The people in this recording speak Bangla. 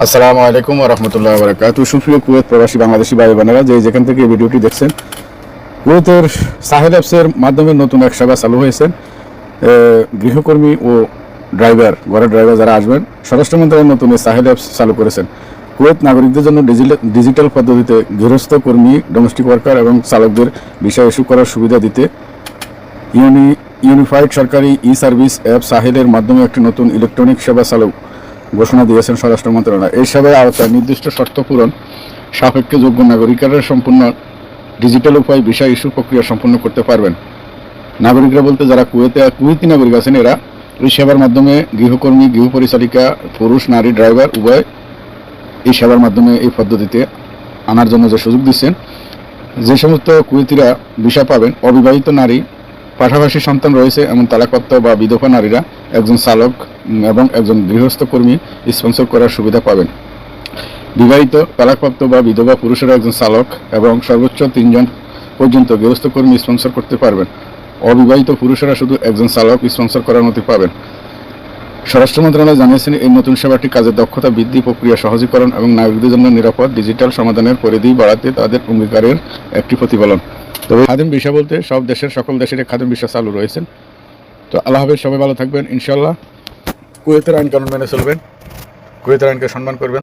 আসসালামু আলাইকুম ওয়া রাহমাতুল্লাহি ওয়া বারাকাতুহু। সুপ্রিয় কুয়েত প্রবাসী বাংলাদেশি ভাই বোনেরা, যেখান থেকে এই ভিডিওটি দেখছেন, কুয়েতের সাহেল অ্যাপসের মাধ্যমে নতুন এক সেবা চালু হয়েছে। গৃহকর্মী ও ঘরের ড্রাইভার যারা আসবেন, স্বরাষ্ট্র মন্ত্রণালয় নতুন এই সাহেল অ্যাপস চালু করেছেন। কুয়েত নাগরিকদের জন্য ডিজিটাল পদ্ধতিতে গৃহস্থ কর্মী, ডোমেস্টিক ওয়ার্কার এবং চালকদের ভিসা ইস্যু করার সুবিধা দিতে ইউনিফাইড সরকারি সার্ভিস অ্যাপ সাহেলের মাধ্যমে একটি নতুন ইলেকট্রনিক সেবা চালু ঘোষণা দিয়েছেন স্বরাষ্ট্র মন্ত্রণালয়। এই সেবার আওতায় নির্দিষ্ট শর্ত পূরণ সাপেক্ষে যোগ্য নাগরিকেরা সম্পূর্ণ ডিজিটাল উপায়ে ভিসা ইস্যু প্রক্রিয়া সম্পন্ন করতে পারবেন। নাগরিকরা বলতে যারা কুয়েতি নাগরিক আছেন, এরা এই সেবার মাধ্যমে গৃহকর্মী, গৃহ পরিচালিকা, পুরুষ নারী ড্রাইভার উভয় এই সেবার মাধ্যমে এই পদ্ধতিতে আনার জন্য যে সুযোগ দিচ্ছেন। যে সমস্ত কুয়েতিরা ভিসা পাবেন, অবিবাহিত নারী, পাশাপাশি সন্তান রয়েছে এমন তালাকপ্রাপ্ত বা বিধবা নারীরা একজন চালক এবং একজন গৃহস্থ কর্মী স্পন্সর করার সুবিধা পাবেন। বিবাহিত, তালাকপ্রাপ্ত বা বিধবা পুরুষেরা একজন চালক এবং সর্বোচ্চ 3 জন পর্যন্ত গৃহস্থ কর্মী স্পন্সর করতে পারবেন। অবিবাহিত পুরুষেরা শুধু একজন চালক স্পন্সর করার অনুমতি পাবেন। স্বরাষ্ট্র মন্ত্রণালয় জানিয়েছেন, এই নতুন সেবাটি কাজের দক্ষতা বৃদ্ধি, প্রক্রিয়া সহজীকরণ এবং নাগরিকদের জন্য নিরাপদ ডিজিটাল সমাধানের পরিধি বাড়াতে তাদের অঙ্গীকারের একটি প্রতিফলন। তবে খাদিম ভিসা বলতে সকল দেশের খাদিম ভিসা চালু রয়েছেন। তো আল্লাহ হাফেজ, সবাই ভালো থাকবেন ইনশাল্লাহ। কুয়েতের আইন কানুন মেনে চলবেন, কুয়েতের আইনকে সম্মান করবেন।